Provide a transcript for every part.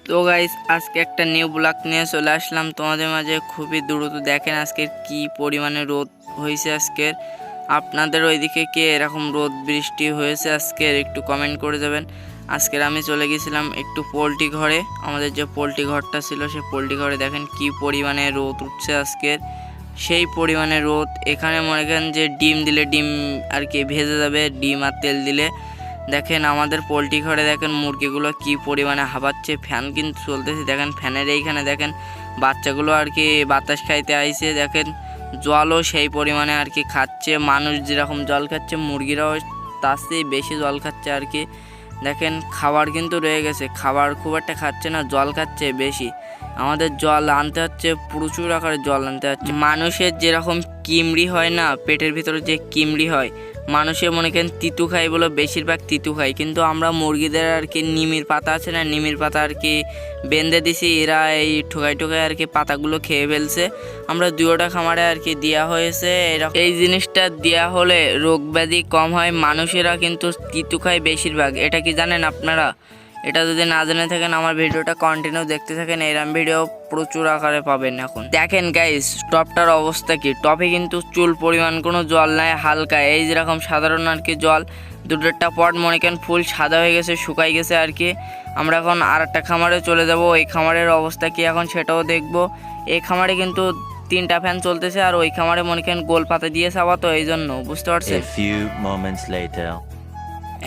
তো গাইস আজকে একটা নিউ ব্লগ নিয়ে চলে আসলাম তোমাদের মাঝে। খুবই দ্রুত দেখেন আজকে কি পরিমাণে রোদ হয়েছে আজকের। আপনাদের ওইদিকে কি এরকম রোদ বৃষ্টি হয়েছে আজকের একটু কমেন্ট করে যাবেন। আজকের আমি চলে গেছিলাম একটু পোলট্রি ঘরে, আমাদের যে পোলট্রি ঘরটা ছিল সেই পোলট্রি ঘরে দেখেন কি পরিমাণে রোদ উঠছে আজকের। সেই পরিমাণে রোদ এখানে মনে করেন যে ডিম দিলে ডিম আর কি ভেজে যাবে, ডিম আর তেল দিলে। দেখেন আমাদের পোলট্রি ঘরে দেখেন মুরগিগুলো কি পরিমাণে হাঁপাচ্ছে, ফ্যান কিন্তু চলতেছে। দেখেন ফ্যানের এইখানে দেখেন বাচ্চাগুলো আর কি বাতাস খাইতে আইছে। দেখেন জলও সেই পরিমাণে আর কি খাচ্ছে, মানুষ যেরকম জল খাচ্ছে মুরগিরাও তার চেয়ে বেশি জল খাচ্ছে আর কি। দেখেন খাবার কিন্তু রয়ে গেছে, খাবার খুব একটা খাচ্ছে না, জল খাচ্ছে বেশি। আমাদের জল আনতে হচ্ছে, প্রচুর আকারে জল আনতে হচ্ছে। মানুষের যেরকম কিমড়ি হয় না, পেটের ভিতরে যে কিমড়ি হয়, মানুষে মনে করেন তিতু খাই বলে বেশিরভাগ তিতু খাই, কিন্তু আমরা মুরগিদের আর কি নিমির পাতা আছে না, নিমির পাতা আর কি বেঁধে দিছি, এরা এই ঠোকাই ঠোকাই আর কি পাতাগুলো খেয়ে ফেলছে। আমরা দুয়োটা খামারে আর কি দেওয়া হয়েছে। এরকম এই জিনিসটা দেওয়া হলে রোগ ব্যাধি কম হয়। মানুষেরা কিন্তু তিতু খায় বেশিরভাগ, এটা কি জানেন আপনারা? এটা যদি না জেনে থাকেন আমার ভিডিওটা কন্টিনিউ দেখতে থাকেন, এরম ভিডিও প্রচুর আকারে পাবেন। এখন দেখেন গাইস টপটার অবস্থা কি, টপে কিন্তু চুল পরিমাণ কোনো জল নাই, হালকা এই যেরকম সাধারণ আর কি জল। দুটোটা পট মনে করেন ফুল সাদা হয়ে গেছে, শুকাই গেছে আর কি। আমরা এখন আর একটা খামারে চলে যাব, এই খামারের অবস্থা কি এখন সেটাও দেখব। এই খামারে কিন্তু 3টা ফ্যান চলতেছে, আর ওই খামারে মনে করেন গোল পাতা দিয়ে ছাওয়া, তো এই জন্য বুঝতে পারছেন।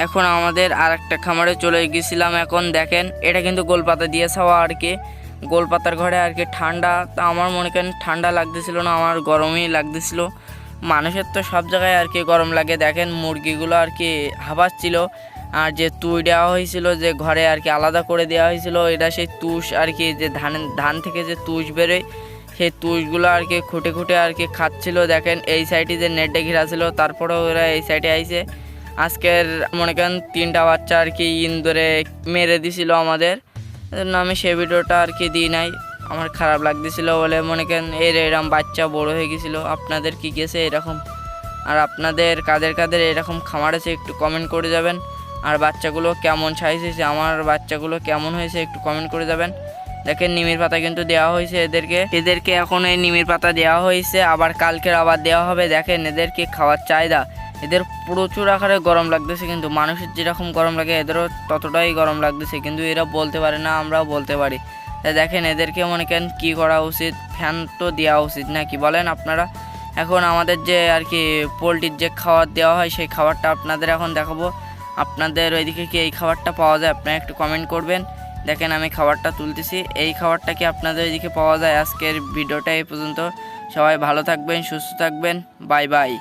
এখন আমাদের আর একটা খামারে চলে গেছিলাম। এখন দেখেন এটা কিন্তু গোলপাতা দিয়ে ছাওয়া আর কি, গোলপাতার ঘরে আর কি ঠান্ডা। তা আমার মনে করেন ঠান্ডা লাগতেছিল না, আমার গরমই লাগতেছিল। মানুষের তো সব জায়গায় আর কি গরম লাগে। দেখেন মুরগিগুলো আর কি হাঁপাচ্ছিল, আর যে তুষ দেওয়া হয়েছিল যে ঘরে আর কি আলাদা করে দেওয়া হয়েছিল, এটা সেই তুষ আর কি, যে ধান থেকে যে তুষ বেরোয় সেই তুষগুলো আর কি খুঁটে খুঁটে আর কি খাচ্ছিল। দেখেন এই সাইডে যে নেটে ঘেরা ছিল, তারপরেও ওরা এই সাইডে আইছে। আজকের মনে করেন 3টা বাচ্চা আর কি ইন্দুরে মেরে দিছিল আমাদের, জন্য আমি সে ভিডিওটা আর কি দিই নাই। আমার খারাপ লাগতেছিল বলে মনে করেন এরকম বাচ্চা বড় হয়ে গেছিলো। আপনাদের কি গেছে এরকম? আর আপনাদের কাদের কাদের এরকম খামার আছে একটু কমেন্ট করে যাবেন। আর বাচ্চাগুলো কেমন সাইজ হয়েছে, আমার বাচ্চাগুলো কেমন হয়েছে একটু কমেন্ট করে যাবেন। দেখেন নিমির পাতা কিন্তু দেওয়া হয়েছে এদেরকে এখন এই নিমির পাতা দেওয়া হয়েছে, আবার কালকের আবার দেওয়া হবে। দেখেন এদেরকে খাওয়ার চাহিদা, এদের প্রচুর আকারে গরম লাগতেছে, কিন্তু মানুষের যেরকম গরম লাগে এদেরও ততটাই গরম লাগতেছে, কিন্তু এরা বলতে পারে না, আমরাও বলতে পারি। তাই দেখেন এদেরকে মনে করেন কী করা উচিত, ফ্যান তো দেওয়া উচিত না কি বলেন আপনারা? এখন আমাদের যে আর কি পোলট্রির যে খাবার দেওয়া হয় সেই খাবারটা আপনাদের এখন দেখাবো। আপনাদের ওইদিকে কি এই খাবারটা পাওয়া যায় আপনারা একটু কমেন্ট করবেন। দেখেন আমি খাবারটা তুলতেছি, এই খাবারটা কি আপনাদের ওইদিকে পাওয়া যায়? আজকের ভিডিওটা এই পর্যন্ত, সবাই ভালো থাকবেন, সুস্থ থাকবেন, বাই বাই।